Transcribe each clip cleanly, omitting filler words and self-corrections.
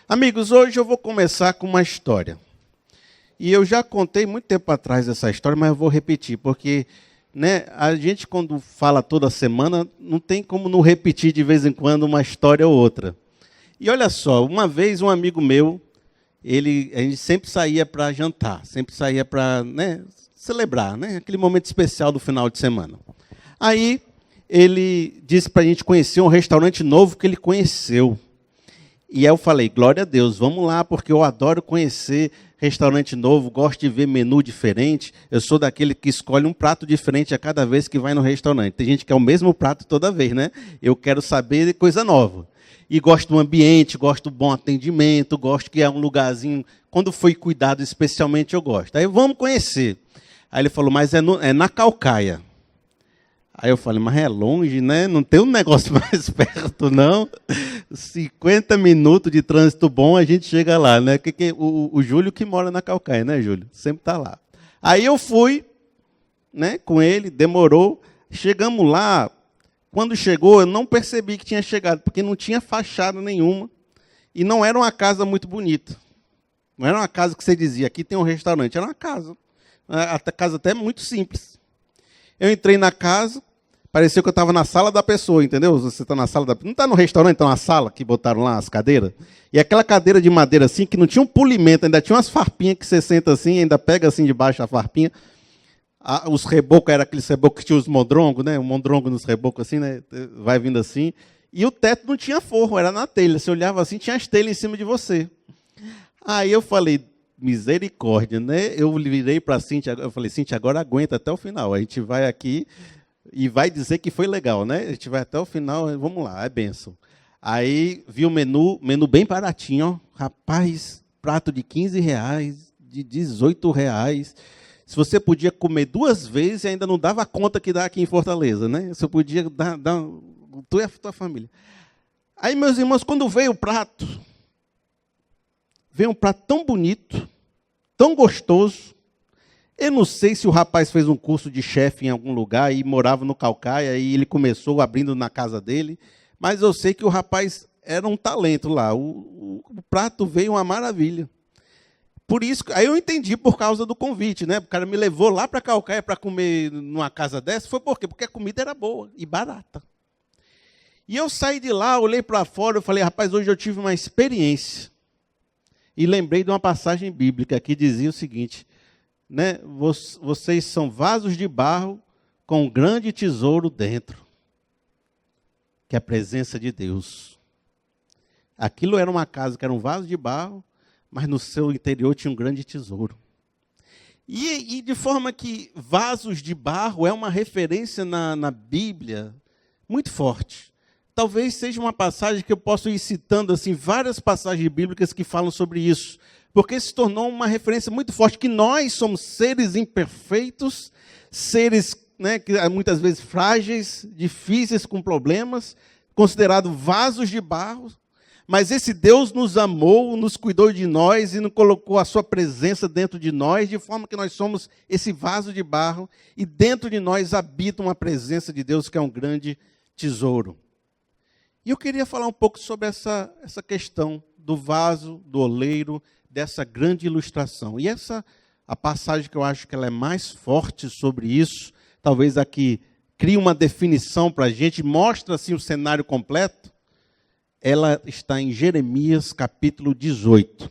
Amigos, hoje eu vou começar com uma história. E eu já contei muito tempo atrás essa história, mas eu vou repetir, porque a gente, quando fala toda semana, não tem como não repetir de vez em quando uma história ou outra. E olha só, uma vez um amigo meu, a gente sempre saía para jantar, sempre saía para celebrar, aquele momento especial do final de semana. Aí ele disse para a gente conhecer um restaurante novo que ele conheceu. E aí eu falei, glória a Deus, vamos lá, porque eu adoro conhecer restaurante novo, gosto de ver menu diferente. Eu sou daquele que escolhe um prato diferente a cada vez que vai no restaurante. Tem gente que é o mesmo prato toda vez, né? Eu quero saber de coisa nova. E gosto do ambiente, gosto do bom atendimento, gosto que é um lugarzinho, quando foi cuidado especialmente eu gosto. Aí vamos conhecer. Aí ele falou, mas é na Caucaia. Aí eu falei, mas é longe, né? Não tem um negócio mais perto, não. 50 minutos de trânsito bom, a gente chega lá, né? O Júlio que mora na Caucaia, né, Júlio? Sempre está lá. Aí eu fui, com ele, demorou. Chegamos lá. Quando chegou, eu não percebi que tinha chegado, porque não tinha fachada nenhuma. E não era uma casa muito bonita. Não era uma casa que você dizia, aqui tem um restaurante. Era uma casa. A casa até muito simples. Eu entrei na casa, pareceu que eu estava na sala da pessoa, entendeu? Você está na sala da... Não está no restaurante, está na sala que botaram lá as cadeiras. E aquela cadeira de madeira assim, que não tinha um polimento, ainda tinha umas farpinhas que você senta assim, ainda pega assim de baixo a farpinha. Os rebocos, era aqueles rebocos que tinha os mondrongos, né? O mondrongo nos rebocos assim, né? Vai vindo assim. E o teto não tinha forro, era na telha. Você olhava assim, tinha as telhas em cima de você. Aí eu falei... Misericórdia, né? Eu virei para a Cíntia, eu falei, Cíntia, agora aguenta até o final. A gente vai aqui e vai dizer que foi legal, né? A gente vai até o final, vamos lá, é bênção. Aí vi o menu bem baratinho, ó. Rapaz, prato de R$15, de R$18. Se você podia comer 2 vezes, ainda não dava conta que dá aqui em Fortaleza, né? Você podia dar tu e a tua família. Aí, meus irmãos, quando veio um prato tão bonito, tão gostoso. Eu não sei se o rapaz fez um curso de chefe em algum lugar e morava no Caucaia e ele começou abrindo na casa dele, mas eu sei que o rapaz era um talento lá. O prato veio uma maravilha. Por isso, aí eu entendi por causa do convite, né? O cara me levou lá para Caucaia para comer numa casa dessa. Foi por quê? Porque a comida era boa e barata. E eu saí de lá, olhei para fora e falei, rapaz, hoje eu tive uma experiência. E lembrei de uma passagem bíblica que dizia o seguinte, vocês são vasos de barro com um grande tesouro dentro, que é a presença de Deus. Aquilo era uma casa que era um vaso de barro, mas no seu interior tinha um grande tesouro. E de forma que vasos de barro é uma referência na Bíblia muito forte. Talvez seja uma passagem que eu possa ir citando assim, várias passagens bíblicas que falam sobre isso, porque se tornou uma referência muito forte, que nós somos seres imperfeitos, seres que muitas vezes frágeis, difíceis, com problemas, considerados vasos de barro, mas esse Deus nos amou, nos cuidou de nós e nos colocou a sua presença dentro de nós, de forma que nós somos esse vaso de barro, e dentro de nós habita uma presença de Deus que é um grande tesouro. E eu queria falar um pouco sobre essa questão do vaso, do oleiro, dessa grande ilustração. E a passagem que eu acho que ela é mais forte sobre isso, talvez aqui cria uma definição para a gente, mostra assim o cenário completo, ela está em Jeremias capítulo 18.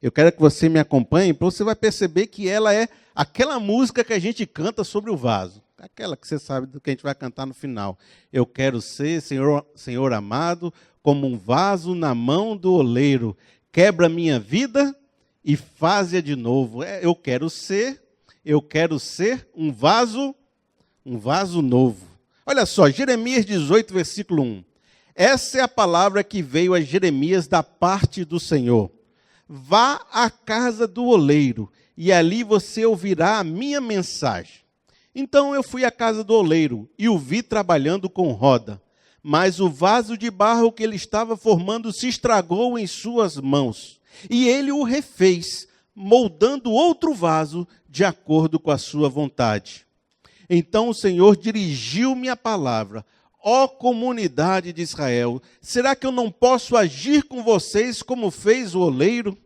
Eu quero que você me acompanhe, porque você vai perceber que ela é aquela música que a gente canta sobre o vaso. Aquela que você sabe do que a gente vai cantar no final. Eu quero ser, Senhor amado, como um vaso na mão do oleiro. Quebra minha vida e faz-a de novo. Eu quero ser um vaso novo. Olha só, Jeremias 18, versículo 1. Essa é a palavra que veio a Jeremias da parte do Senhor. Vá à casa do oleiro, e ali você ouvirá a minha mensagem. Então eu fui à casa do oleiro e o vi trabalhando com roda, mas o vaso de barro que ele estava formando se estragou em suas mãos. E ele o refez, moldando outro vaso de acordo com a sua vontade. Então o Senhor dirigiu-me a palavra: ó comunidade de Israel, será que eu não posso agir com vocês como fez o oleiro?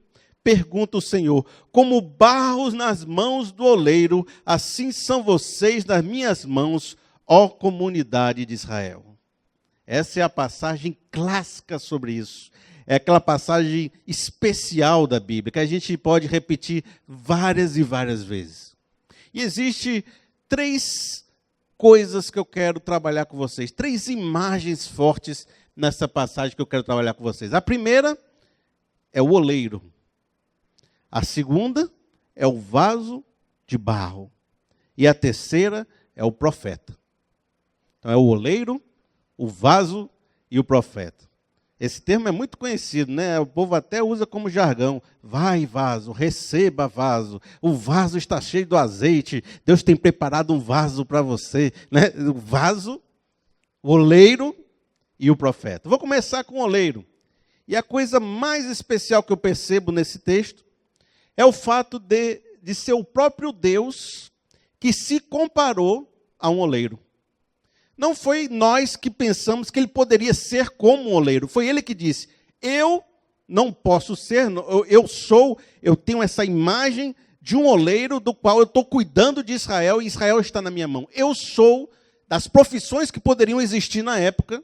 Pergunta o Senhor. Como barros nas mãos do oleiro, assim são vocês nas minhas mãos, ó comunidade de Israel. Essa é a passagem clássica sobre isso. É aquela passagem especial da Bíblia, que a gente pode repetir várias e várias vezes. E existe 3 coisas que eu quero trabalhar com vocês, 3 imagens fortes nessa passagem que eu quero trabalhar com vocês. A primeira é o oleiro. A segunda é o vaso de barro. E a terceira é o profeta. Então é o oleiro, o vaso e o profeta. Esse termo é muito conhecido, né? O povo até usa como jargão. Vai, vaso, receba, vaso. O vaso está cheio do azeite. Deus tem preparado um vaso para você, né? O vaso, o oleiro e o profeta. Vou começar com o oleiro. E a coisa mais especial que eu percebo nesse texto é o fato de ser o próprio Deus que se comparou a um oleiro. Não foi nós que pensamos que ele poderia ser como um oleiro. Foi ele que disse, eu não posso ser, eu tenho essa imagem de um oleiro do qual eu estou cuidando de Israel e Israel está na minha mão. Eu sou das profissões que poderiam existir na época.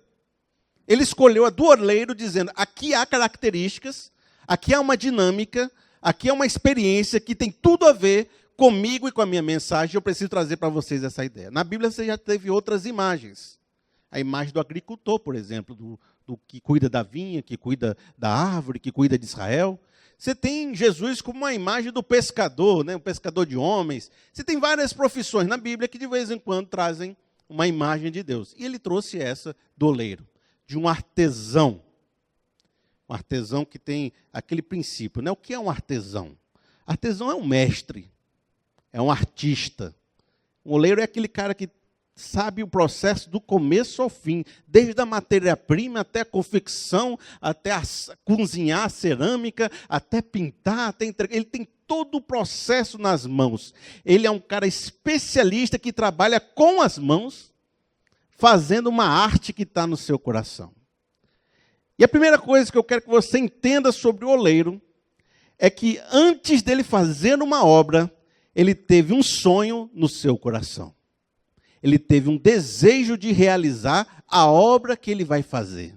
Ele escolheu a do oleiro dizendo, aqui há características, aqui há uma dinâmica, aqui é uma experiência que tem tudo a ver comigo e com a minha mensagem. Eu preciso trazer para vocês essa ideia. Na Bíblia você já teve outras imagens. A imagem do agricultor, por exemplo, do que cuida da vinha, que cuida da árvore, que cuida de Israel. Você tem Jesus como uma imagem do pescador, né? Um pescador de homens. Você tem várias profissões na Bíblia que de vez em quando trazem uma imagem de Deus. E ele trouxe essa do oleiro, de um artesão. Um artesão que tem aquele princípio, né? O que é um artesão? Artesão é um mestre, é um artista. Um oleiro é aquele cara que sabe o processo do começo ao fim, desde a matéria-prima até a confecção, até cozinhar a cerâmica, até pintar, até entregar. Ele tem todo o processo nas mãos. Ele é um cara especialista que trabalha com as mãos, fazendo uma arte que está no seu coração. E a primeira coisa que eu quero que você entenda sobre o oleiro é que antes dele fazer uma obra, ele teve um sonho no seu coração. Ele teve um desejo de realizar a obra que ele vai fazer.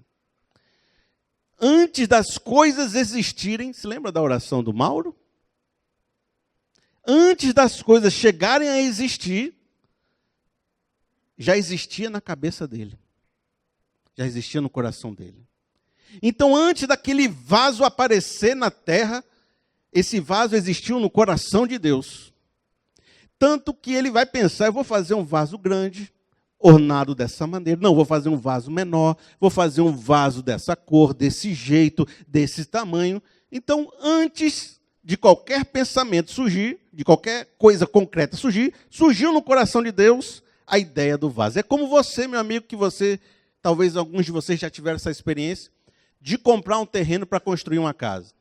Antes das coisas existirem, se lembra da oração do Mauro? Antes das coisas chegarem a existir, já existia na cabeça dele. Já existia no coração dele. Então, antes daquele vaso aparecer na terra, esse vaso existiu no coração de Deus. Tanto que ele vai pensar, eu vou fazer um vaso grande, ornado dessa maneira. Não, vou fazer um vaso menor, vou fazer um vaso dessa cor, desse jeito, desse tamanho. Então, antes de qualquer pensamento surgir, de qualquer coisa concreta surgir, surgiu no coração de Deus a ideia do vaso. É como você, meu amigo, que você, talvez alguns de vocês já tiveram essa experiência, de comprar um terreno para construir uma casa.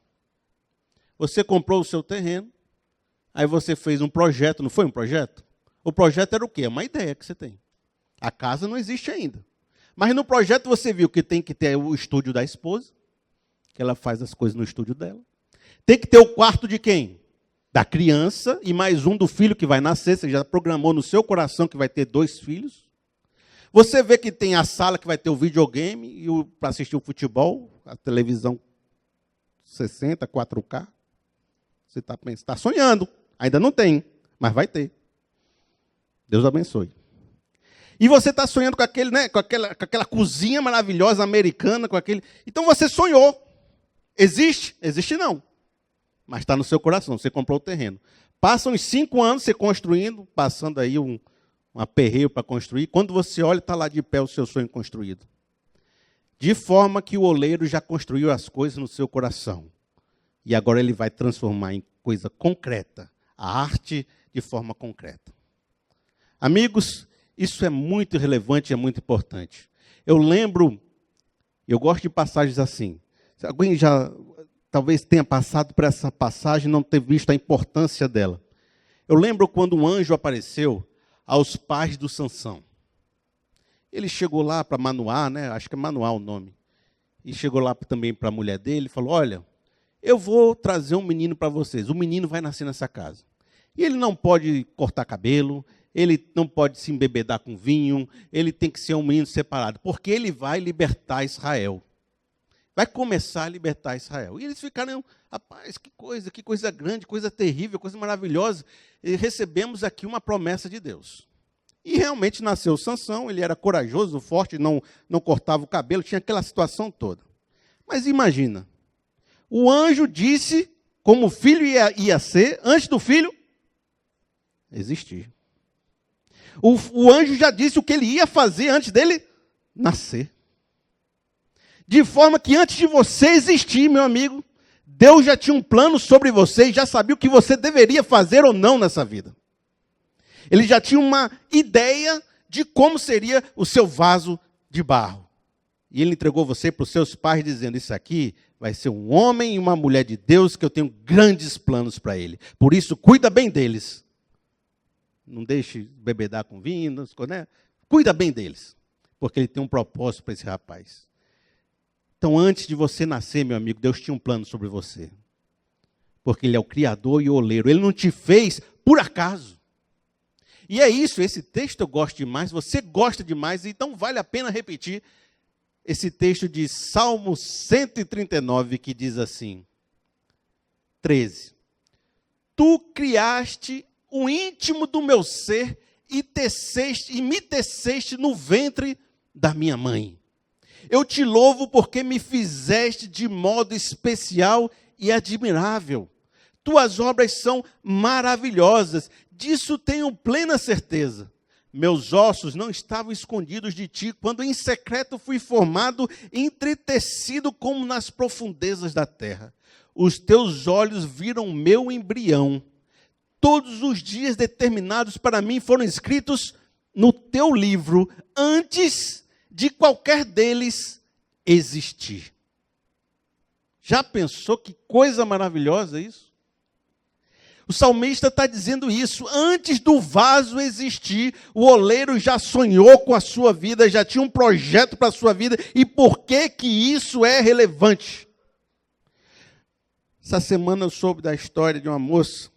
Você comprou o seu terreno, aí você fez um projeto, não foi um projeto? O projeto era o quê? É uma ideia que você tem. A casa não existe ainda. Mas no projeto você viu que tem que ter o estúdio da esposa, que ela faz as coisas no estúdio dela. Tem que ter o quarto de quem? Da criança e mais um do filho que vai nascer. Você já programou no seu coração que vai ter 2 filhos. Você vê que tem a sala que vai ter o videogame e para assistir o futebol, a televisão 60, 4K. Você está sonhando. Ainda não tem, mas vai ter. Deus abençoe. E você está sonhando com aquele, né, com aquela cozinha maravilhosa americana, com aquele. Então você sonhou. Existe? Existe não. Mas está no seu coração. Você comprou o terreno. Passam uns 5 anos você construindo, passando aí um aperreio para construir. Quando você olha, está lá de pé o seu sonho construído. De forma que o oleiro já construiu as coisas no seu coração. E agora ele vai transformar em coisa concreta. A arte de forma concreta. Amigos, isso é muito relevante e é muito importante. Eu lembro, eu gosto de passagens assim. Se alguém já talvez tenha passado por essa passagem e não ter visto a importância dela. Eu lembro quando um anjo apareceu aos pais do Sansão. Ele chegou lá para Manoá, né? Acho que é Manoá o nome. E chegou lá também para a mulher dele e falou, olha, eu vou trazer um menino para vocês. O menino vai nascer nessa casa. E ele não pode cortar cabelo, ele não pode se embebedar com vinho, ele tem que ser um menino separado, porque ele vai libertar Israel. Vai começar a libertar Israel. E eles ficaram, rapaz, que coisa grande, coisa terrível, coisa maravilhosa. E recebemos aqui uma promessa de Deus. E realmente nasceu Sansão, ele era corajoso, forte, não cortava o cabelo, tinha aquela situação toda. Mas imagina, o anjo disse como o filho ia ser, antes do filho existir. O anjo já disse o que ele ia fazer antes dele nascer. De forma que antes de você existir, meu amigo, Deus já tinha um plano sobre você e já sabia o que você deveria fazer ou não nessa vida. Ele já tinha uma ideia de como seria o seu vaso de barro. E ele entregou você para os seus pais dizendo, isso aqui vai ser um homem e uma mulher de Deus que eu tenho grandes planos para ele. Por isso, cuida bem deles. Não deixe bebedar com vinho, né? Cuida bem deles. Porque ele tem um propósito para esse rapaz. Então, antes de você nascer, meu amigo, Deus tinha um plano sobre você. Porque ele é o Criador e o oleiro. Ele não te fez por acaso. E é isso, esse texto eu gosto demais, você gosta demais, então vale a pena repetir esse texto de Salmo 139, que diz assim, 13. Tu criaste o íntimo do meu ser e me teceste no ventre da minha mãe. Eu te louvo porque me fizeste de modo especial e admirável. Tuas obras são maravilhosas, disso tenho plena certeza. Meus ossos não estavam escondidos de ti, quando em secreto fui formado, entretecido como nas profundezas da terra. Os teus olhos viram meu embrião. Todos os dias determinados para mim foram escritos no teu livro, antes de qualquer deles existir. Já pensou que coisa maravilhosa isso? O salmista está dizendo isso, antes do vaso existir, o oleiro já sonhou com a sua vida, já tinha um projeto para a sua vida, e por que que isso é relevante? Essa semana eu soube da história de uma moça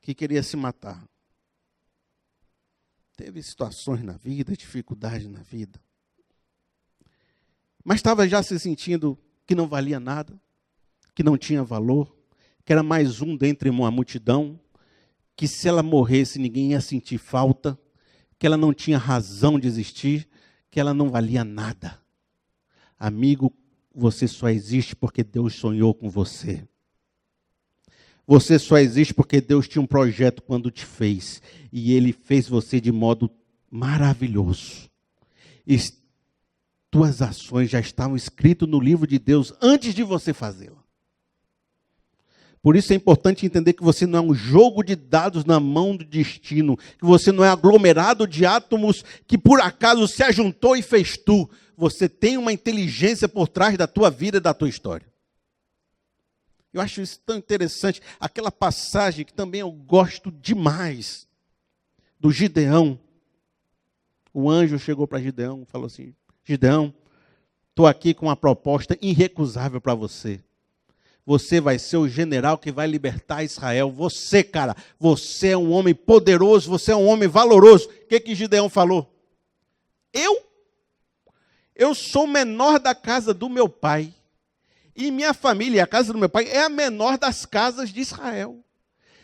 que queria se matar. Teve situações na vida, dificuldades na vida, mas estava já se sentindo que não valia nada, que não tinha valor, que era mais um dentre uma multidão, que se ela morresse ninguém ia sentir falta, que ela não tinha razão de existir, que ela não valia nada. Amigo, você só existe porque Deus sonhou com você. Você só existe porque Deus tinha um projeto quando te fez, e Ele fez você de modo maravilhoso. Tuas ações já estavam escritas no livro de Deus antes de você fazê-la. Por isso é importante entender que você não é um jogo de dados na mão do destino, que você não é aglomerado de átomos que por acaso se ajuntou e fez tu. Você tem uma inteligência por trás da tua vida e da tua história. Eu acho isso tão interessante. Aquela passagem que também eu gosto demais, do Gideão. O anjo chegou para Gideão e falou assim, Gideão, estou aqui com uma proposta irrecusável para você. Você vai ser o general que vai libertar Israel. Você, cara, você é um homem poderoso, você é um homem valoroso. O que Gideão falou? Eu sou o menor da casa do meu pai. E minha família, a casa do meu pai, é a menor das casas de Israel.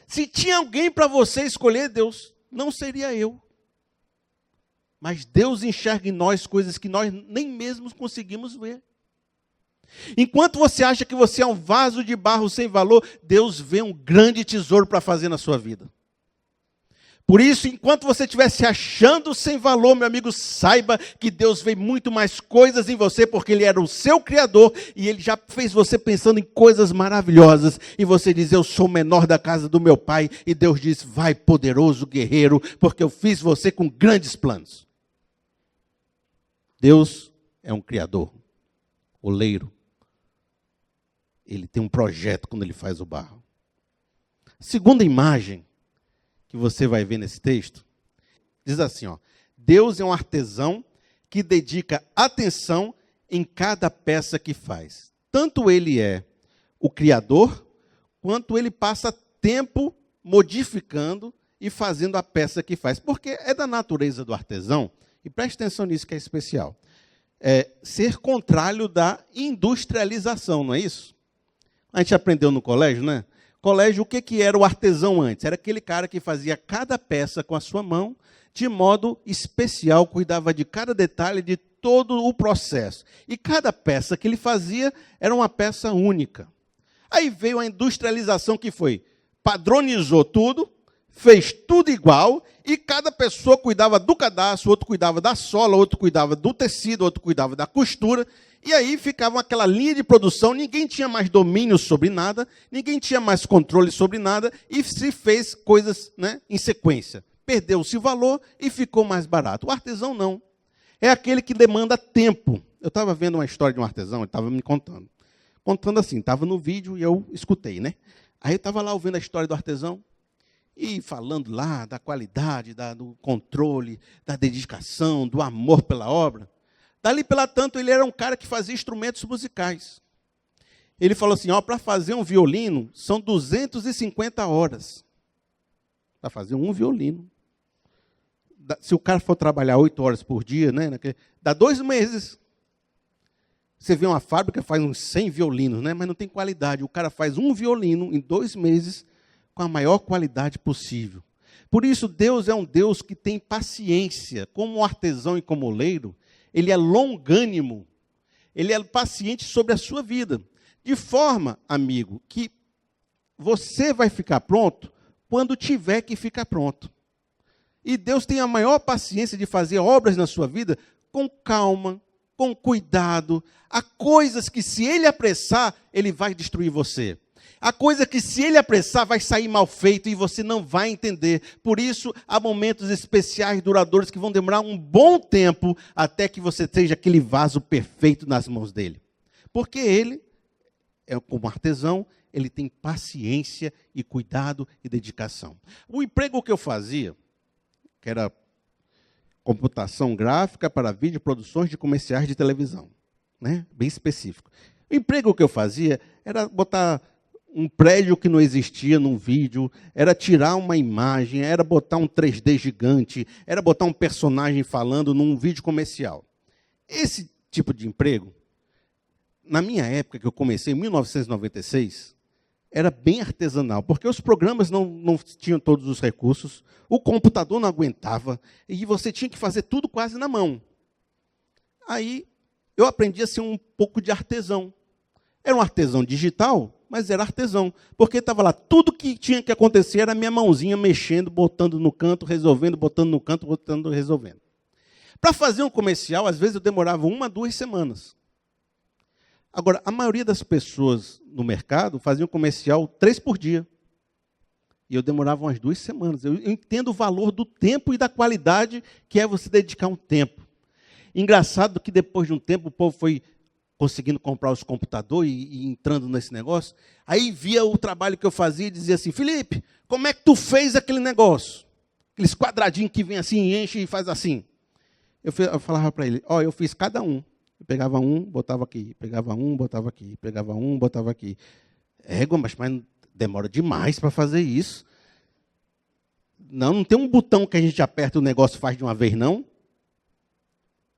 Se tinha alguém para você escolher, Deus, não seria eu. Mas Deus enxerga em nós coisas que nós nem mesmo conseguimos ver. Enquanto você acha que você é um vaso de barro sem valor, Deus vê um grande tesouro para fazer na sua vida. Por isso, enquanto você estiver se achando sem valor, meu amigo, saiba que Deus vê muito mais coisas em você, porque Ele era o seu Criador, e Ele já fez você pensando em coisas maravilhosas, e você diz, eu sou o menor da casa do meu pai, e Deus diz, vai poderoso guerreiro, porque eu fiz você com grandes planos. Deus é um Criador, oleiro. Ele tem um projeto quando Ele faz o barro. Segunda imagem que você vai ver nesse texto, diz assim, ó, Deus é um artesão que dedica atenção em cada peça que faz. Tanto ele é o criador, quanto ele passa tempo modificando e fazendo a peça que faz. Porque é da natureza do artesão, e preste atenção nisso que é especial, ser contrário da industrialização, não é isso? A gente aprendeu no colégio, né? Colégio, o que era o artesão antes? Era aquele cara que fazia cada peça com a sua mão, de modo especial, cuidava de cada detalhe, de todo o processo. E cada peça que ele fazia era uma peça única. Aí veio a industrialização que foi, padronizou tudo, fez tudo igual, e cada pessoa cuidava do cadastro, outro cuidava da sola, outro cuidava do tecido, outro cuidava da costura, e aí ficava aquela linha de produção, ninguém tinha mais domínio sobre nada, ninguém tinha mais controle sobre nada, e se fez coisas, né, em sequência. Perdeu-se o valor e ficou mais barato. O artesão não. É aquele que demanda tempo. Eu estava vendo uma história de um artesão, ele estava me contando. Contando assim, estava no vídeo e eu escutei, né? Aí eu estava lá ouvindo a história do artesão e falando lá da qualidade, do controle, da dedicação, do amor pela obra. Dali pela tanto, ele era um cara que fazia instrumentos musicais. Ele falou assim, para fazer um violino, são 250 horas. Para fazer um violino. Se o cara for trabalhar 8 horas por dia, né, dá 2 meses. Você vê uma fábrica, faz uns 100 violinos, né, mas não tem qualidade. O cara faz um violino em 2 meses com a maior qualidade possível. Por isso, Deus é um Deus que tem paciência. Como artesão e como oleiro, ele é longânimo. Ele é paciente sobre a sua vida. De forma, amigo, que você vai ficar pronto quando tiver que ficar pronto. E Deus tem a maior paciência de fazer obras na sua vida com calma, com cuidado. Há coisas que, se ele apressar, ele vai destruir você. Há coisa que, se ele apressar, vai sair mal feito e você não vai entender. Por isso, há momentos especiais, duradouros, que vão demorar um bom tempo até que você seja aquele vaso perfeito nas mãos dele. Porque ele, como artesão, ele tem paciência e cuidado e dedicação. O emprego que eu fazia, que era computação gráfica para vídeo, produções de comerciais de televisão, né? Bem específico. O emprego que eu fazia era botar um prédio que não existia num vídeo, era tirar uma imagem, era botar um 3D gigante, era botar um personagem falando num vídeo comercial. Esse tipo de emprego, na minha época, que eu comecei, em 1996, era bem artesanal, porque os programas não tinham todos os recursos, o computador não aguentava, e você tinha que fazer tudo quase na mão. Aí, eu aprendi a ser um pouco de artesão. Era um artesão digital, mas era artesão, porque estava lá, tudo que tinha que acontecer era a minha mãozinha mexendo, botando no canto, resolvendo, botando no canto, botando, resolvendo. Para fazer um comercial, às vezes eu demorava 1 a 2 semanas. Agora, a maioria das pessoas no mercado faziam comercial 3 por dia. E eu demorava umas 2 semanas. Eu entendo o valor do tempo e da qualidade que é você dedicar um tempo. Engraçado que depois de um tempo o povo foi conseguindo comprar os computadores e entrando nesse negócio. Aí via o trabalho que eu fazia e dizia assim, Felipe, como é que tu fez aquele negócio? Aqueles quadradinhos que vem assim, enche e faz assim. Eu falava para ele, eu fiz cada um. Eu pegava um, botava aqui, pegava um, botava aqui, pegava um, botava aqui. Mas demora demais para fazer isso. Não tem um botão que a gente aperta e o negócio faz de uma vez, não.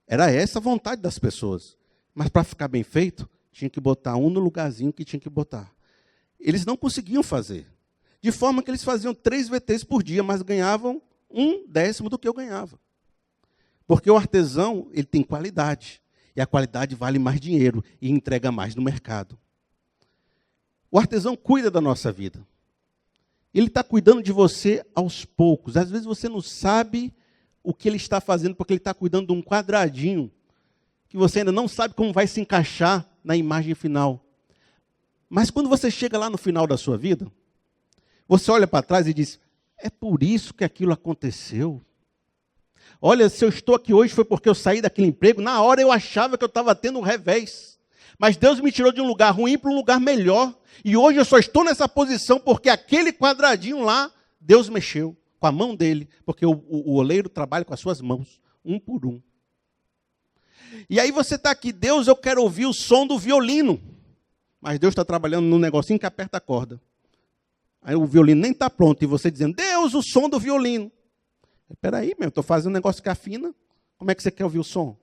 Era essa a vontade das pessoas. Mas para ficar bem feito, tinha que botar um no lugarzinho que tinha que botar. Eles não conseguiam fazer. De forma que eles faziam 3 VTs por dia, mas ganhavam 1/10 do que eu ganhava. Porque o artesão, ele tem qualidade. E a qualidade vale mais dinheiro e entrega mais no mercado. O artesão cuida da nossa vida. Ele está cuidando de você aos poucos. Às vezes você não sabe o que ele está fazendo, porque ele está cuidando de um quadradinho que você ainda não sabe como vai se encaixar na imagem final. Mas quando você chega lá no final da sua vida, você olha para trás e diz, é por isso que aquilo aconteceu. Olha, se eu estou aqui hoje foi porque eu saí daquele emprego, na hora eu achava que eu estava tendo um revés. Mas Deus me tirou de um lugar ruim para um lugar melhor. E hoje eu só estou nessa posição porque aquele quadradinho lá, Deus mexeu com a mão dele. Porque o oleiro trabalha com as suas mãos. um por um. E aí você está aqui, Deus, eu quero ouvir o som do violino. Mas Deus está trabalhando num negocinho que aperta a corda. Aí o violino nem está pronto. E você dizendo, Deus, o som do violino. Espera aí, meu, estou fazendo um negócio que afina. Como é que você quer ouvir o som?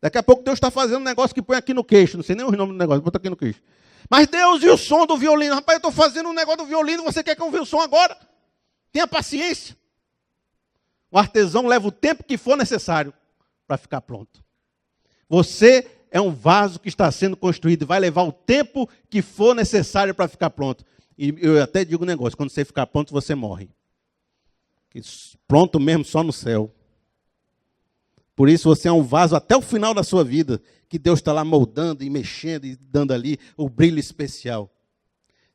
Daqui a pouco Deus está fazendo um negócio que põe aqui no queixo. Não sei nem o nome do negócio, bota aqui no queixo. Mas Deus, e o som do violino? Rapaz, eu estou fazendo um negócio do violino, você quer que eu ouvir o som agora? Tenha paciência. O artesão leva o tempo que for necessário para ficar pronto. Você é um vaso que está sendo construído e vai levar o tempo que for necessário para ficar pronto. E eu até digo um negócio, quando você ficar pronto, você morre. Pronto mesmo só no céu. Por isso você é um vaso até o final da sua vida, que Deus está lá moldando e mexendo e dando ali o brilho especial.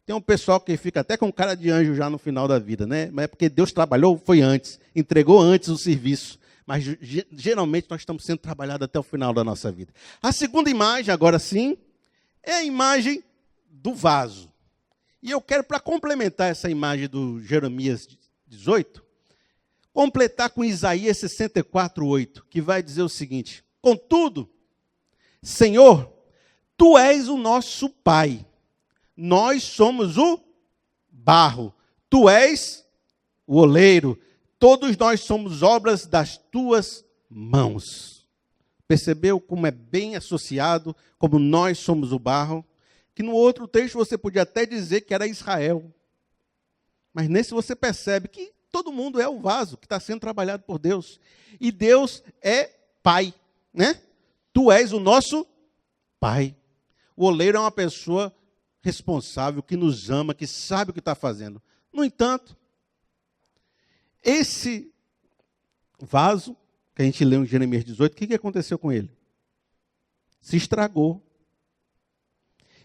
Tem um pessoal que fica até com cara de anjo já no final da vida, né? Mas é porque Deus trabalhou, foi antes, entregou antes o serviço. Mas geralmente nós estamos sendo trabalhados até o final da nossa vida. A segunda imagem, agora sim, é a imagem do vaso. E eu quero, para complementar essa imagem do Jeremias 18, completar com Isaías 64:8, que vai dizer o seguinte: contudo, Senhor, Tu és o nosso Pai, nós somos o barro, Tu és o oleiro, todos nós somos obras das Tuas mãos. Percebeu como é bem associado, como nós somos o barro? Que no outro texto você podia até dizer que era Israel. Mas nesse você percebe que todo mundo é o vaso que está sendo trabalhado por Deus. E Deus é Pai, né? Tu és o nosso Pai. O oleiro é uma pessoa responsável, que nos ama, que sabe o que está fazendo. No entanto, esse vaso, que a gente leu em Jeremias 18, o que aconteceu com ele? Se estragou.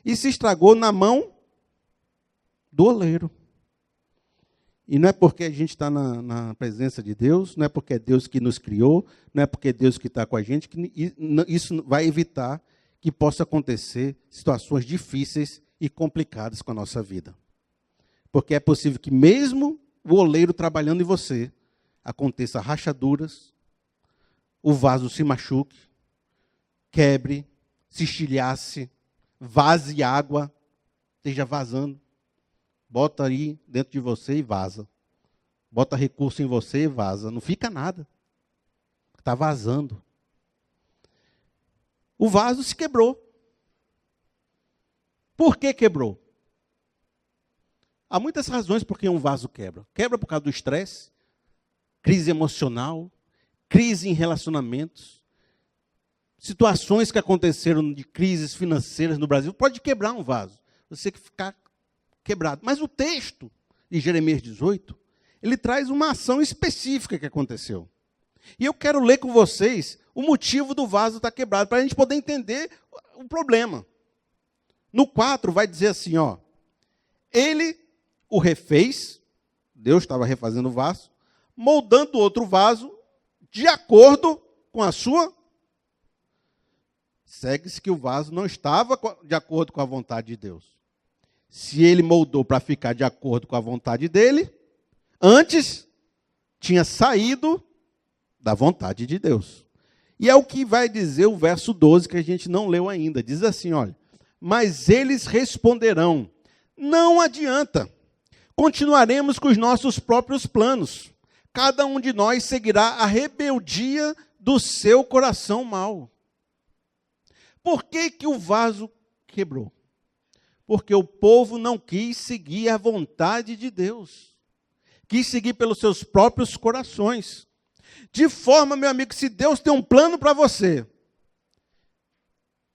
E se estragou na mão do oleiro. E não é porque a gente está na presença de Deus, não é porque é Deus que nos criou, não é porque é Deus que está com a gente, que isso vai evitar que possa acontecer situações difíceis e complicadas com a nossa vida. Porque é possível que mesmo o oleiro trabalhando em você, aconteça rachaduras, o vaso se machuque, quebre, se estilhace, vaze água, esteja vazando. Bota aí dentro de você e vaza. Bota recurso em você e vaza. Não fica nada. Está vazando. O vaso se quebrou. Por que quebrou? Há muitas razões por que um vaso quebra. Quebra por causa do estresse, crise emocional, crise em relacionamentos, situações que aconteceram de crises financeiras no Brasil. Pode quebrar um vaso. Você ficar quebrado. Mas o texto de Jeremias 18, ele traz uma ação específica que aconteceu. E eu quero ler com vocês o motivo do vaso estar quebrado, para a gente poder entender o problema. No 4 vai dizer assim, ó, ele o refez, Deus estava refazendo o vaso, moldando outro vaso de acordo com a sua. Segue-se que o vaso não estava de acordo com a vontade de Deus. Se ele moldou para ficar de acordo com a vontade dele, antes tinha saído da vontade de Deus. E é o que vai dizer o verso 12, que a gente não leu ainda. Diz assim, olha, mas eles responderão, não adianta, continuaremos com os nossos próprios planos. Cada um de nós seguirá a rebeldia do seu coração mau. Por que que o vaso quebrou? Porque o povo não quis seguir a vontade de Deus. Quis seguir pelos seus próprios corações. De forma, meu amigo, se Deus tem um plano para você,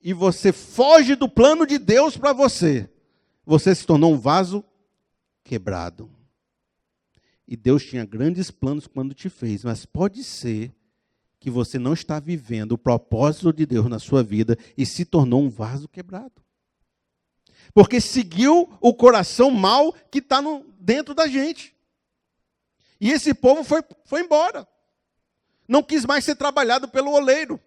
e você foge do plano de Deus para você, você se tornou um vaso quebrado. E Deus tinha grandes planos quando te fez, mas pode ser que você não está vivendo o propósito de Deus na sua vida e se tornou um vaso quebrado. Porque seguiu o coração mau que está dentro da gente. E esse povo foi embora. Não quis mais ser trabalhado pelo oleiro.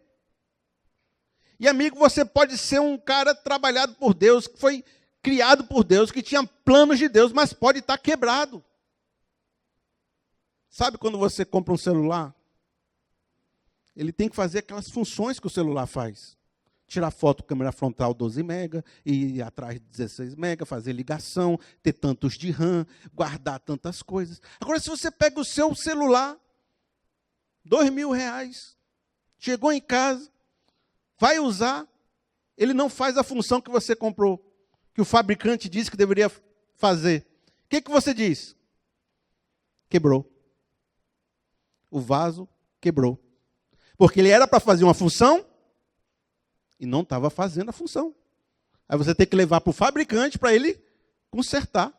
E amigo, você pode ser um cara trabalhado por Deus, que foi criado por Deus, que tinha planos de Deus, mas pode estar quebrado. Sabe quando você compra um celular? Ele tem que fazer aquelas funções que o celular faz. Tirar foto, câmera frontal 12 mega, ir atrás de 16 mega, fazer ligação, ter tantos de RAM, guardar tantas coisas. Agora, se você pega o seu celular, R$2.000, chegou em casa, vai usar, ele não faz a função que você comprou, que o fabricante disse que deveria fazer. O que você diz? Quebrou. O vaso quebrou. Porque ele era para fazer uma função e não estava fazendo a função. Aí você tem que levar para o fabricante para ele consertar.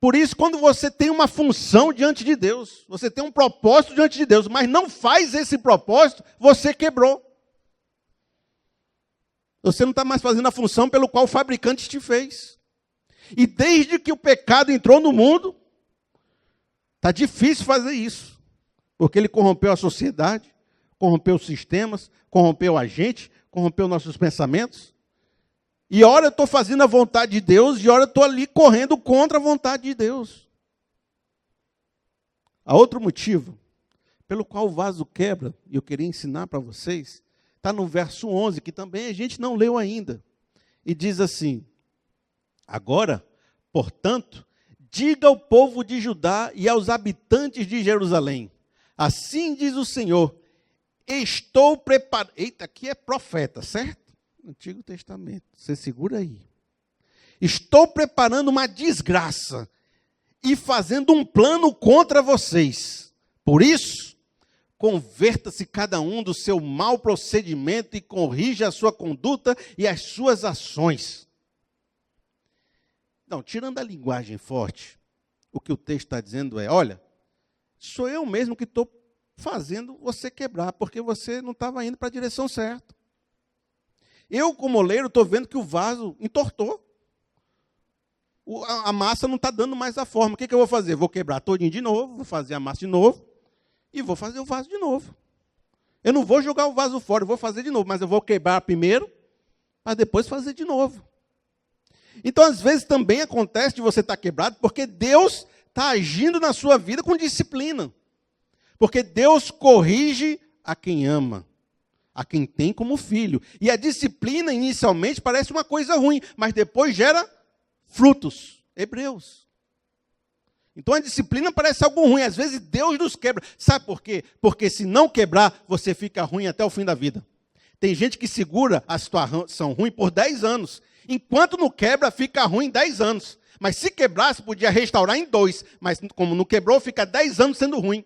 Por isso, quando você tem uma função diante de Deus, você tem um propósito diante de Deus, mas não faz esse propósito, você quebrou. Você não está mais fazendo a função pelo qual o fabricante te fez. E desde que o pecado entrou no mundo, está difícil fazer isso. Porque ele corrompeu a sociedade, corrompeu os sistemas, corrompeu a gente, corrompeu nossos pensamentos. E ora eu estou fazendo a vontade de Deus, e ora eu estou ali correndo contra a vontade de Deus. Há outro motivo pelo qual o vaso quebra, e eu queria ensinar para vocês, está no verso 11, que também a gente não leu ainda. E diz assim: agora, portanto, diga ao povo de Judá e aos habitantes de Jerusalém, assim diz o Senhor, estou preparando... Eita, aqui é profeta, certo? Antigo Testamento, você segura aí. Estou preparando uma desgraça e fazendo um plano contra vocês. Por isso, converta-se cada um do seu mau procedimento e corrija a sua conduta e as suas ações. Não, tirando a linguagem forte, o que o texto está dizendo é, olha, sou eu mesmo que estou fazendo você quebrar, porque você não estava indo para a direção certa. Eu, como oleiro, estou vendo que o vaso entortou. A massa não está dando mais a forma. O que eu vou fazer? Vou quebrar todinho de novo, vou fazer a massa de novo e vou fazer o vaso de novo. Eu não vou jogar o vaso fora, eu vou fazer de novo, mas eu vou quebrar primeiro para depois fazer de novo. Então, às vezes, também acontece de você estar quebrado porque Deus está agindo na sua vida com disciplina. Porque Deus corrige a quem ama, a quem tem como filho. E a disciplina, inicialmente, parece uma coisa ruim, mas depois gera frutos. Hebreus. Então a disciplina parece algo ruim. Às vezes Deus nos quebra. Sabe por quê? Porque se não quebrar, você fica ruim até o fim da vida. Tem gente que segura a situação ruim por 10 anos. Enquanto não quebra, fica ruim 10 anos. Mas se quebrasse, podia restaurar em 2. Mas como não quebrou, fica 10 anos sendo ruim.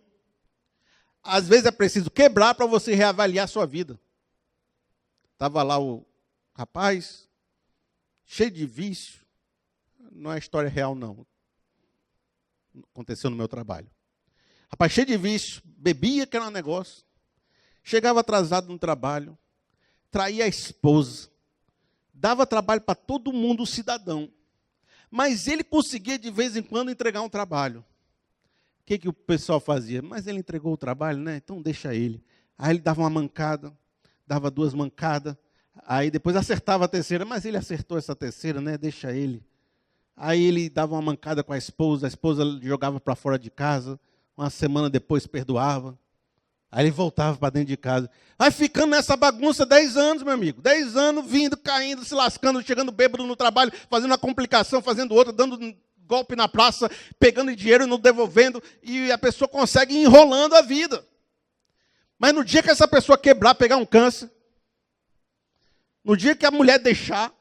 Às vezes é preciso quebrar para você reavaliar a sua vida. Estava lá o rapaz, cheio de vício. Não é história real, não. Aconteceu no meu trabalho. Rapaz, cheio de vício, bebia, que era um negócio. Chegava atrasado no trabalho, traía a esposa, dava trabalho para todo mundo, o cidadão. Mas ele conseguia, de vez em quando, entregar um trabalho. O que o pessoal fazia? Mas ele entregou o trabalho, né? Então deixa ele. Aí ele dava uma mancada, dava 2 mancadas, aí depois acertava a terceira, mas ele acertou essa terceira, né? Deixa ele. Aí ele dava uma mancada com a esposa jogava para fora de casa, uma semana depois perdoava. Aí ele voltava para dentro de casa. Vai ficando nessa bagunça 10 anos, meu amigo. 10 anos, vindo, caindo, se lascando, chegando bêbado no trabalho, fazendo uma complicação, fazendo outra, dando golpe na praça, pegando dinheiro e não devolvendo, e a pessoa consegue ir enrolando a vida. Mas no dia que essa pessoa quebrar, pegar um câncer, no dia que a mulher deixar,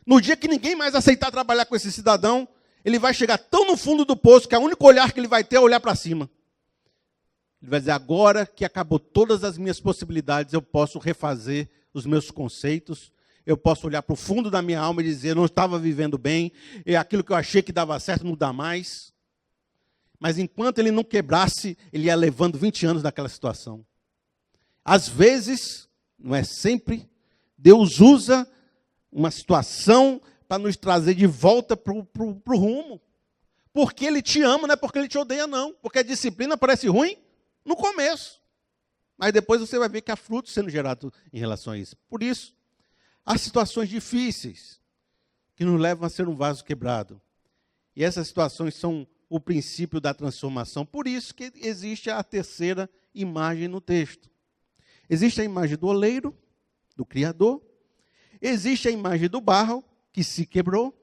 no dia que ninguém mais aceitar trabalhar com esse cidadão, ele vai chegar tão no fundo do poço que o único olhar que ele vai ter é olhar para cima. Ele vai dizer, agora que acabou todas as minhas possibilidades, eu posso refazer os meus conceitos, eu posso olhar para o fundo da minha alma e dizer, eu não estava vivendo bem, e aquilo que eu achei que dava certo não dá mais. Mas enquanto ele não quebrasse, ele ia levando 20 anos daquela situação. Às vezes, não é sempre, Deus usa uma situação para nos trazer de volta para o rumo. Porque Ele te ama, não é porque Ele te odeia, não. Porque a disciplina parece ruim no começo. Mas depois você vai ver que há frutos sendo gerados em relação a isso. Por isso, há situações difíceis que nos levam a ser um vaso quebrado. E essas situações são o princípio da transformação. Por isso que existe a terceira imagem no texto. Existe a imagem do oleiro, do Criador. Existe a imagem do barro, que se quebrou.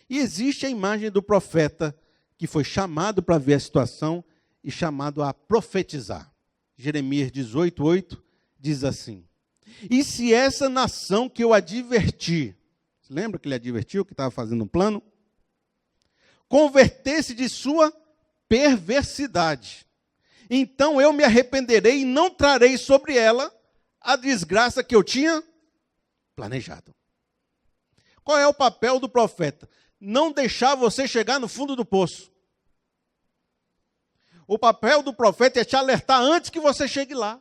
E existe a imagem do profeta, que foi chamado para ver a situação e chamado a profetizar. Jeremias 18:8 diz assim: e se essa nação que eu adverti, lembra que ele advertiu que estava fazendo um plano? Converter-se de sua perversidade, então eu me arrependerei e não trarei sobre ela a desgraça que eu tinha planejado. Qual é o papel do profeta? Não deixar você chegar no fundo do poço. O papel do profeta é te alertar antes que você chegue lá.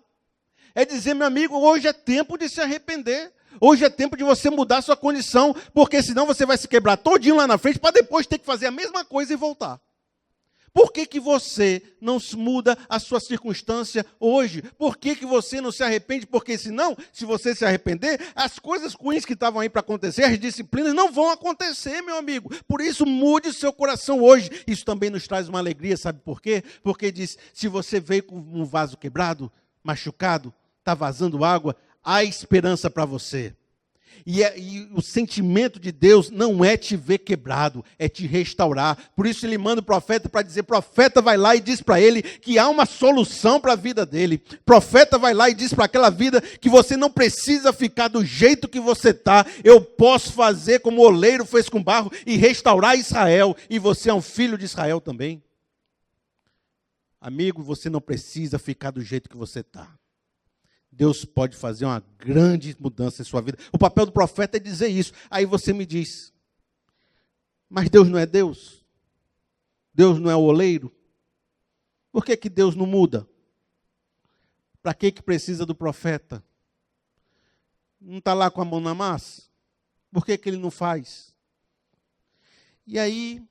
É dizer, meu amigo, hoje é tempo de se arrepender. Hoje é tempo de você mudar sua condição, porque senão você vai se quebrar todinho lá na frente para depois ter que fazer a mesma coisa e voltar. Por que que você não muda a sua circunstância hoje? Por que que você não se arrepende? Porque senão, se você se arrepender, as coisas ruins que estavam aí para acontecer, as disciplinas não vão acontecer, meu amigo. Por isso, mude o seu coração hoje. Isso também nos traz uma alegria, sabe por quê? Porque diz, se você veio com um vaso quebrado, machucado, está vazando água, há esperança para você. E o sentimento de Deus não é te ver quebrado, é te restaurar. Por isso ele manda o profeta para dizer, profeta vai lá e diz para ele que há uma solução para a vida dele. Profeta vai lá e diz para aquela vida que você não precisa ficar do jeito que você está. Eu posso fazer como o oleiro fez com barro e restaurar Israel. E você é um filho de Israel também. Amigo, você não precisa ficar do jeito que você está. Deus pode fazer uma grande mudança em sua vida. O papel do profeta é dizer isso. Aí você me diz, mas Deus não é Deus? Deus não é o oleiro? Por que que Deus não muda? Para que precisa do profeta? Não está lá com a mão na massa? Por que que ele não faz? E aí,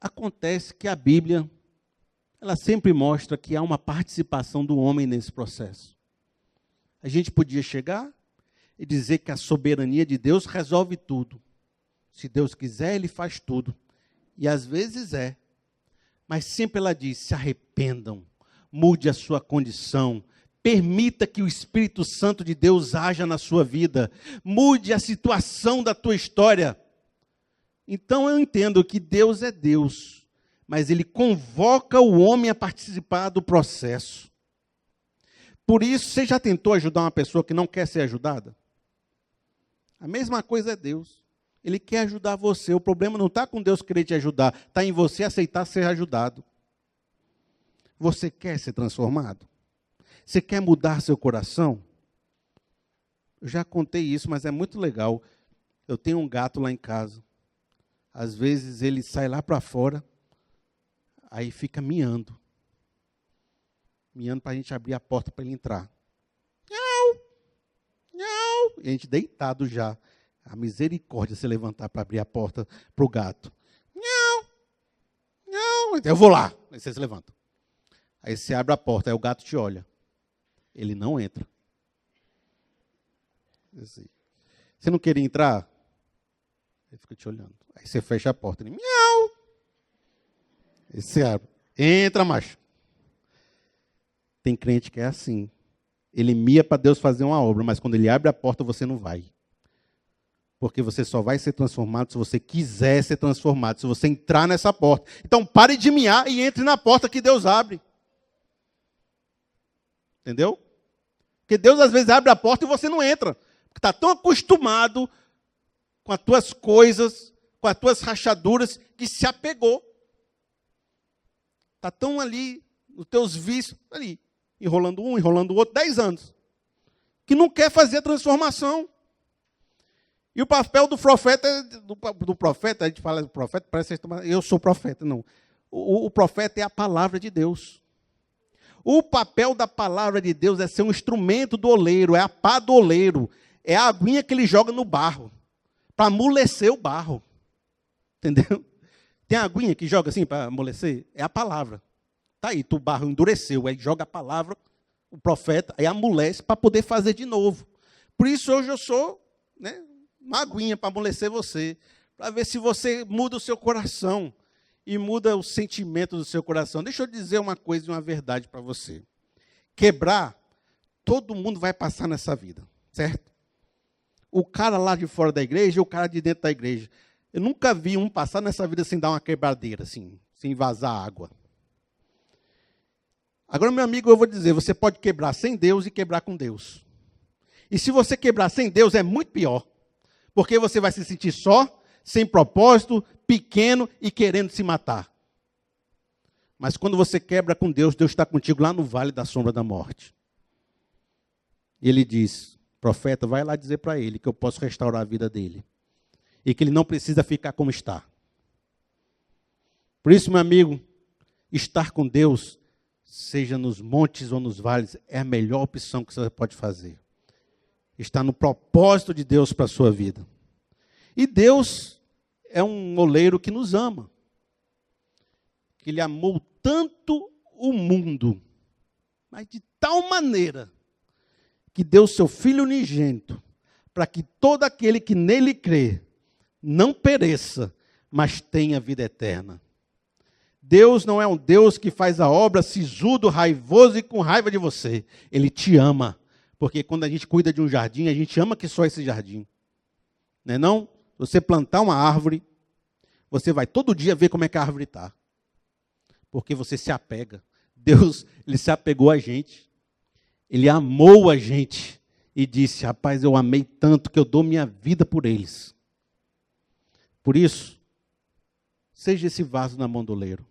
acontece que a Bíblia, ela sempre mostra que há uma participação do homem nesse processo. A gente podia chegar e dizer que a soberania de Deus resolve tudo. Se Deus quiser, Ele faz tudo. E às vezes é. Mas sempre ela diz, se arrependam, mude a sua condição, permita que o Espírito Santo de Deus haja na sua vida, mude a situação da tua história. Então eu entendo que Deus é Deus, mas Ele convoca o homem a participar do processo. Por isso, você já tentou ajudar uma pessoa que não quer ser ajudada? A mesma coisa é Deus. Ele quer ajudar você. O problema não está com Deus querer te ajudar, está em você aceitar ser ajudado. Você quer ser transformado? Você quer mudar seu coração? Eu já contei isso, mas é muito legal. Eu tenho um gato lá em casa. Às vezes ele sai lá para fora, aí fica miando. Miando para a gente abrir a porta para ele entrar. Miau, miau. E a gente deitado já. A misericórdia se levantar para abrir a porta para o gato. Miau, miau. Então eu vou lá. Aí você se levanta. Aí você abre a porta, aí o gato te olha. Ele não entra. Assim. Você não queria entrar? Ele fica te olhando. Aí você fecha a porta. Ele, miau. Aí você abre. Entra, macho. Tem crente que é assim. Ele mia para Deus fazer uma obra, mas quando ele abre a porta, você não vai. Porque você só vai ser transformado se você quiser ser transformado, se você entrar nessa porta. Então pare de miar e entre na porta que Deus abre. Entendeu? Porque Deus às vezes abre a porta e você não entra. Porque está tão acostumado com as tuas coisas, com as tuas rachaduras, que se apegou. Está tão ali, os teus vícios, ali, enrolando um, enrolando o outro, 10 anos. Que não quer fazer a transformação. E o papel do profeta, do profeta, a gente fala do profeta, parece que eu sou profeta, não. O profeta é a palavra de Deus. O papel da palavra de Deus é ser um instrumento do oleiro, é a pá do oleiro, é a aguinha que ele joga no barro, para amolecer o barro. Entendeu? Tem a aguinha que joga assim para amolecer? É a palavra. Está aí, o barro endureceu, aí joga a palavra, o profeta, aí amolece para poder fazer de novo. Por isso hoje eu sou, né, uma aguinha para amolecer você, para ver se você muda o seu coração e muda o sentimento do seu coração. Deixa eu dizer uma coisa e uma verdade para você. Quebrar todo mundo vai passar nessa vida, certo? O cara lá de fora da igreja e o cara de dentro da igreja. Eu nunca vi um passar nessa vida sem dar uma quebradeira, assim, sem vazar água. Agora, meu amigo, eu vou dizer, você pode quebrar sem Deus e quebrar com Deus. E se você quebrar sem Deus, é muito pior. Porque você vai se sentir só, sem propósito, pequeno e querendo se matar. Mas quando você quebra com Deus, Deus está contigo lá no vale da sombra da morte. E ele diz, profeta, vai lá dizer para ele que eu posso restaurar a vida dele. E que ele não precisa ficar como está. Por isso, meu amigo, estar com Deus, seja nos montes ou nos vales, é a melhor opção que você pode fazer. Está no propósito de Deus para a sua vida. E Deus é um oleiro que nos ama. Que Ele amou tanto o mundo, mas de tal maneira, que deu seu Filho unigênito, para que todo aquele que nele crê, não pereça, mas tenha vida eterna. Deus não é um Deus que faz a obra sisudo, raivoso e com raiva de você. Ele te ama. Porque quando a gente cuida de um jardim, a gente ama que só esse jardim. Não é não? Você plantar uma árvore, você vai todo dia ver como é que a árvore está. Porque você se apega. Deus, Ele se apegou a gente. Ele amou a gente. E disse, rapaz, eu amei tanto que eu dou minha vida por eles. Por isso, seja esse vaso na mão do oleiro.